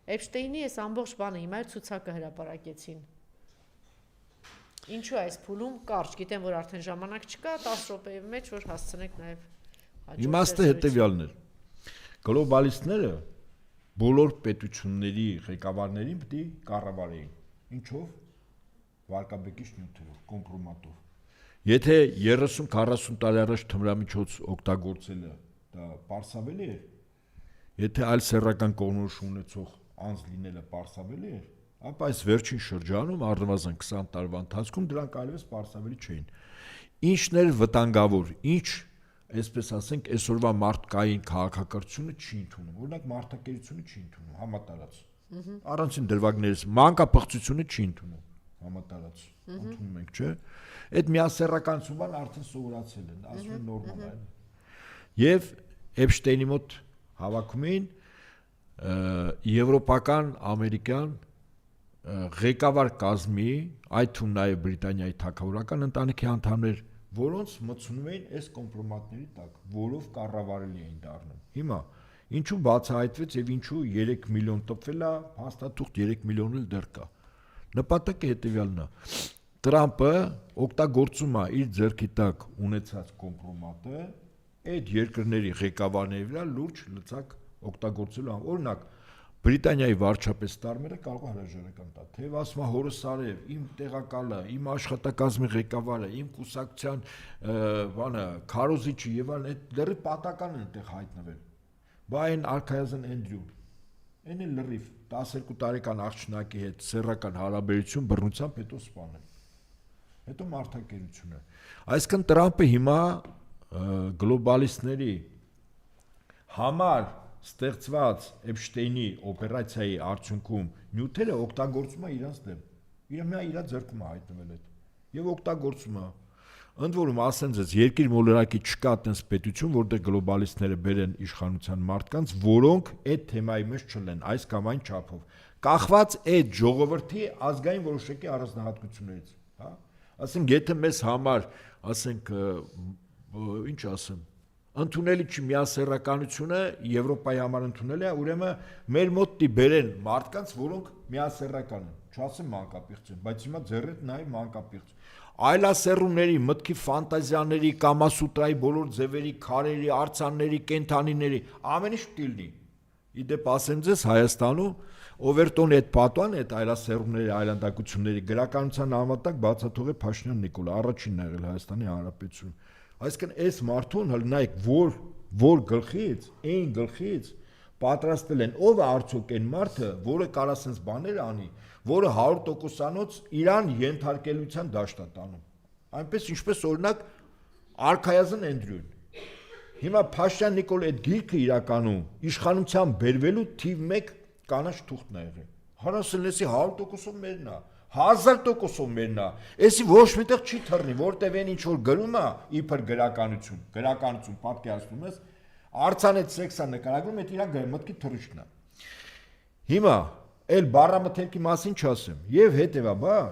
Էփշտեյնի այս ամբողջ բանը հիմա ցուցակը հրապարակեցին։ Ինչու այս փուլում կարճ, գիտեմ որ արդեն ժամանակ չկա, 10 րոպեի մեջ որ հասցնեք նաև հաջորդ։ Իմաստը հետևյալն է։ Գլոբալիստները բոլոր պետությունների ղեկավարներին պետք է կառավարեին։ Ինչով? Վարկաբեկիչ նյութերով, կոմպրոմատով։ Եթե 30-40 տարի առաջ թմրամիջոց օգտագործելը դա պարսավելի էր, եթե այլ սեռական կողմնորոշում ունեցող անձ լինելը պարսավելի էր, ապա այս վերջին շրջանում առնվազն 20 տարվա ընթացքում դրանք այլևս պարսավելի չէին։ Ինչն էր վտանգավոր, ինչ, այսպես ասենք, այսօրվա մարդկային քաղաքակրթությունը չի ընդունում, օրինակ մարդակերությունը չի ընդունում, համատարած։ Առանցին դրվագներից մանկապղծությունը չի ընդունում, համատարած, ընդունում ենք, չէ՞։ Այդ միասեռականությունն արդեն սովորացել են, ասում են նորմալ է։ Եվ Էփշտեյնի մոտ հավաքում էին եվրոպական, ամերիկյան ղեկավար կազմի, այդ թվում նաև Բրիտանիայի թագավորական ընտանիքի անդամներ, որոնց մտցնում էին այս կոմպրոմատների տակ, որով կառավարելի էին դառնում։ Հիմա ինչու բացահայտվեց եւ ինչու 3 միլիոն տպվել է, հաստատուղթ 3 միլիոն էլ դեռ կա։ Նպատակը հետեւյալն է. Տրամպը օգտագործում է իր ձեռքի տակ ունեցած կոմպրոմատը այդ երկրների ղեկավարների վրա լուրջ լծակ օգտագործելու, օրինակ Բրիտանիայի վարչապետ Ստարմերը կարող է հրաժարական տա, թեև ասում է հորս արև, իմ տեղակալը, իմ աշխատակազմի ղեկավարը, իմ կուսակցության բանը, քարոզիչը եւ այլն, այդ լրի պատական են այդտեղ հայտնվել։ Բա այն արքայազն Էնդրյուն, այն էլ լրիվ 12 տարեկան աղջնակի հետ սեռական հարաբերություն բռնությամբ հետո սպանել։ Հետո մարդակերությունը։ Այսինքն Տրամպը հիմա գլոբալիստների համար ստեղծված Էփշտեյնի օպերացիայի արդյունքում նյութերը օգտագործում է իրանց դեմ։ Իր ձեռքում է հայտնվել այդ։ Եվ օգտագործում է։ Ընդ որում ասեմ ձեզ, երկիր մոլորակի չկա այդպես պետություն, որտեղ գլոբալիստները բերեն իշխանության մարդկանց, որոնք այդ թեմայի մեջ չլեն, այս կամ այն չափով։ Կախված այդ ժողովրդի ազգային որոշակի առանձնահատկություններից, հա։ Ասենք եթե մեզ համար, ասենք, ինչ ասեմ, ընդունելի չի միասեռականությունը Եվրոպայի համար ընդունելի է, ուրեմն մեր մոտ դի բերեն մարդկանց, որոնք միասեռական են, չասեմ մանկապիղծ են, բայց հիմա ձեռդ նայ մանկապիղծ։ Այլասեռումների, մտքի ֆանտազիաների, կամասուտրայի բոլոր ձևերի, քարերի, արձանների, կենթանիների, ամեն ինչ տիլնի։ Իդեպ ասեմ ձեզ Հայաստանում Օվերտոնի այդ պատուան, այդ այլասեռումների, այլանդակությունների գրականության համատակ բացաթող է Փաշինյան Նիկոլ, առաջինն եղել Հայաստանի Հանրապետությունում։ Այսինքն այս մարդուն հլնայք որ գլխից, այն գլխից պատրաստել են, ով է արդյոք այն մարդը, որը կարա սենց բաներ անի, որը 100%-անոց իրան ենթարկելիության դաշտ է տանում։ Այնպես ինչպես օրինակ արքայազն Էնդրյուն։ Հիմա Փաշինյան Նիկոլ այդ գիրքը իրականում իշխանության բերվելու թիվ 1 կանաչ թուղթն է եղել։ Հարասելեսի 100%-ով մերն է, 1000%-ով մերն է։ Էսի ոչ միտեղ չի թռնի, որտեվ այն ինչ որ գրում է իբր գրականություն պատկերացնում ես, արձանեց սեքսա նկարագրում, այդ իր մտքի թռիչքն է։ Հիմա այլ բառամթերքի մասին չասեմ, եւ հետեւաբար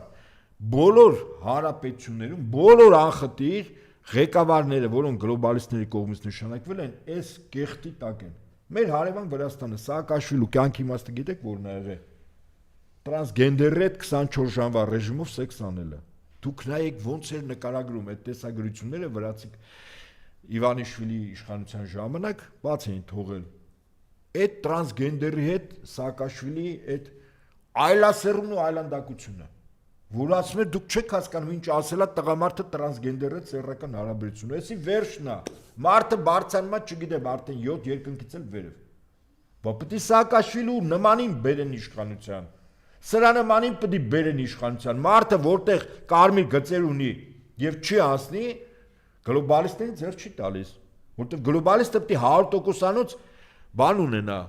բոլոր հանրապետություններում բոլոր անխտիր ղեկավարները, որոնք գլոբալիստների կողմից նշանակվել են, այս կեղտի տակ են։ Մեր հարևան Վրաստանը, Սաակաշվիլու կյանքի իմաստը գիտեք որն է եղել։ Տրանսգենդերի հետ 24 ժամվա ռեժիմով սեքս անելը։ Դուք նայեք ոնց էր նկարագրում այդ տեսագրությունները վրացիք Իվանիշվիլի իշխանության ժամանակ բաց էին թողել։ Այդ տրանսգենդերի հետ Սաակաշվիլի այդ այլասեռումն ու այլանդակությունը, որ ասում է դուք չեք հասկանում ինչ ասելա տղամարդը տրանսգենդերի հետ սեռական հարաբերություն։ Էսի վերջն է։ Մարդը բարձրանում է, չգիտեմ, արդեն 7 երկնքից էլ վերև։ Բա պետք է Սաակաշվիլու նմանին բերեն իշխանության։ Սրա նմանին պետք է բերեն իշխանության։ Մարդը որտեղ կարմիր գծեր ունի եւ չի հասնի, գլոբալիստներին ձեռ չի տալիս, որտեղ գլոբալիստը պետք է 100%-անոց բան ունենա,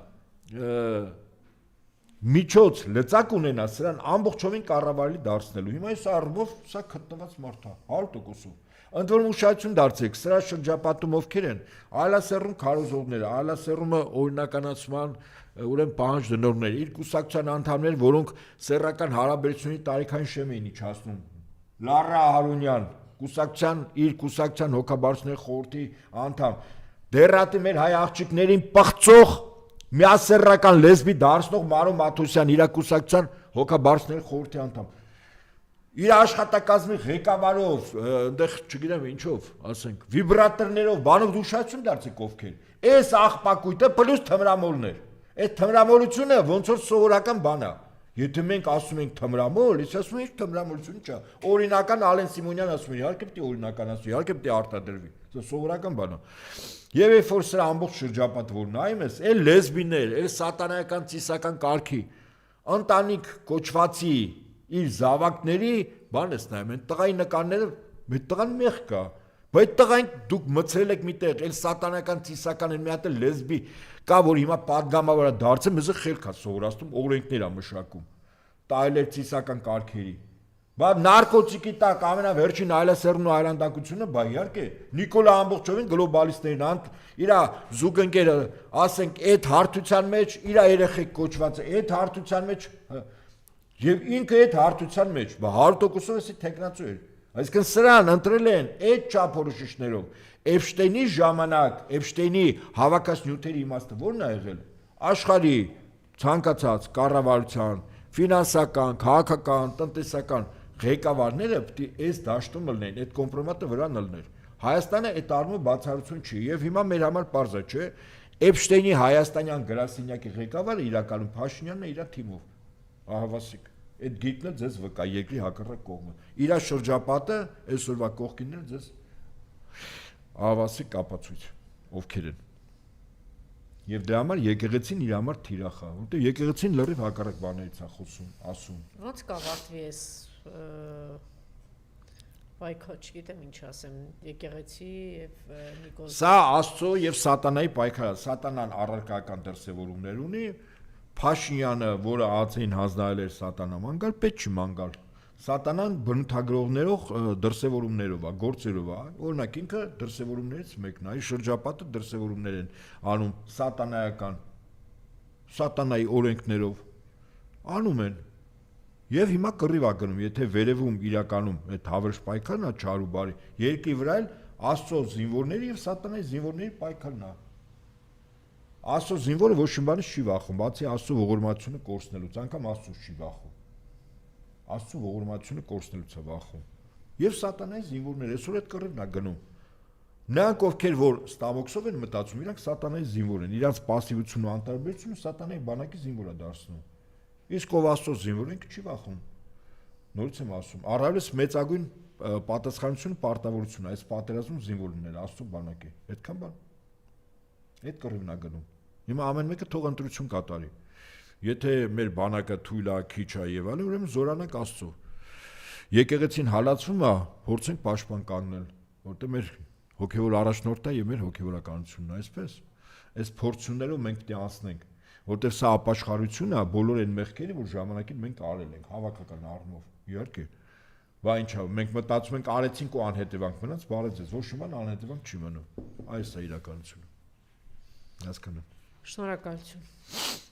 միջոց լծակ ունենա սրան ամբողջովին կառավարելի դարձնելու։ Հիմա այս առումով սա գտնված մարդ է 100%-ով։ Ընդ որում ուշադրություն դարձրեք, սրա շրջապատում ովքեր են, այլասեռում քարոզողները, այլասեռումը օրինականացման ուրեմն պահանջ դնողներ, իր կուսակցության անդամներ, որոնք սեռական հարաբերությունների տարիքային շեմ էին իջացնում։ Լարա Հարունյան, իր կուսակցության հոգաբարձությունների խորհրդի անդամ, դեռատի մեր հայ աղջիկներին պղծող միասեռական լեսբի դարձնող Մարո Մաթոսյան իր կուսակցության հոգաբարձների խորհրդի անդամ։ Իր աշխատակազմի ղեկավարով, այնտեղ չգիտեմ ինչով, ասենք, վիբրատորներով, բանով ուշադրություն դարձեք ովքեր։ Այս աղբակույտը պլյուս թմրամոլներ։ Այդ թմրամոլությունը ոնց որ սովորական բան է։ Եթե մենք ասում ենք թմրամոլ, ես ասում եմ թմրամոլություն չէ։ Օրինական Ալեն Սիմոնյան ասում է, իհարկե պետք է օրինականացվի, իհարկե պետք է արտադրվի։ Դա սովորական բան է։ Եվ երբ որ սրա ամբողջ շրջապատը որ նայում ես, այլ լեսբիներ, այլ սատանայական ծիսական կարգի ընտանիք կոչվածի իր զավակների բան ես նայում, այն տղայի նկարները, այդ տղան մեղ կա, բայց տղային դուք մցրել եք միտեղ, այլ սատանայական ծիսական են մի հատ լեսբի կա, որ հիմա падգամավոր է դարձել, մեզ խելք է սովորացնում, օրենքներ է մշակում, տայել ծիսական կարգերի։ Բա նարկոտիկի տակ ամենավերջին այլասերուն ու այլանդակությունը, բա իհարկե Նիկոլա ամբողջովին գլոբալիստներն իր զուգընկերը, ասենք, այդ հարթության մեջ իր երեխեք կոչված է, այդ հարթության մեջ եւ ինքը այդ հարթության մեջ, բա 100%-ով էսի տեխնացու էր։ Այսինքն սրան ընտրել են այդ չափորոշիչներով։ Էփշտեյնի ժամանակ, Էփշտեյնի հավաքած նյութերի իմաստը ո՞րն է եղել։ Աշխարհի ցանկացած կառավարության, ֆինանսական, քաղաքական, տնտեսական ղեկավարները պետք է այս դաշտում լինեն, այդ կոմպրոմատը վրա լիներ։ Հայաստանը այդ առումով բացառություն չի եւ հիմա մեր համար պարզ է, չէ՞։ Էփշտեյնի հայաստանյան գրասենյակի ղեկավարը իրականում Փաշինյանն է իր թիմով։ Ահավասիկ։ Այդ գիտն է ձեզ վկա երկրի հակառակ կողմը։ Իր շրջապատը այսօրվա կողքինները ձեզ ահավասիկ կապացույց ովքեր են։ Եվ դրա համար եկեղեցին իր համար թիրախ է, որտեղ եկեղեցին լրիվ հակառակ բաներից է խոսում, ասում։ Ոնց կավարտվի այս պայքարը, չգիտեմ ինչ ասեմ, եկեղեցի եւ Նիկոս։ Սա Աստծո եւ Սատանայի պայքարը, Սատանան առարկայական դրսևորումներ ունի, Փաշինյանը, որը ածին հանձնարել էր Սատանա մանգալ, պետք չի մանգալ։ Սատանան բնութագրողներով դրսևորումներով է, գործերով է, օրինակ ինքը դրսևորումներից մեկն է, շրջապատը դրսևորումներ են անում սատանայական, սատանայի օրենքներով անում են։ Եվ հիմա կռիվ է գնում, եթե վերևում իրականում այդ հավերժ պայքարն է չար ու բարի, երկրի վրա էլ Աստծո զինվորների եւ սատանայի զինվորների պայքարն է։ Աստծո զինվորը ոչ մի բանից չի վախում, բացի Աստծո ողորմությունը կորցնելուց, անգամ Աստծո չի վախում։ Աստծո ողորմությունը կորցնելուց է վախում։ Եվ սատանայի զինվորները այսօր այդ կռիվն է գնում։ Նրանք ովքեր որ ստավոքսով են մտածում, իրանք սատանայի զինվոր են, իրանք պասիվությունը ու անտարբերությունը սատանայի բանակի զինվոր է դարձնում։ Իսկ ով Աստծո զինվոր ինքը չի վախում։ Նորից եմ ասում, առավելս մեծագույն պատասխանությունը պարտավորություն է, այս պատերազմում զինվոր լինել Աստծո բանակի։ Այդքան բան։ Այդ կռիվն է գնում։ Հիմա ամեն մեկը թող ընտրություն կատարի։ Եթե մեր բանակը թույլ է, քիչ է եւ այլն, ուրեմն զորանանք Աստծո։ Եկեղեցին հալածվում է, փորձենք պաշտպան կանգնել, որտեղ մեր հոգեվոր առաջնորդն է եւ մեր հոգեվորականությունն է, այսպես։ Այս փորձություններով մենք պետք է անցնենք, որտեղ սա ապաշխարություն է բոլոր այն մեղքերի, որ ժամանակին մենք արել ենք, հավաքական առումով, իհարկե։ Բա ինչա, մենք մտածում ենք արեցինք ու անհետևանք մնաց, բարև ձեզ, ոչ մի բան անհետևանք չի մնում։ Այս է իրականությունը։ Հասկանում։ Շնորհակալություն։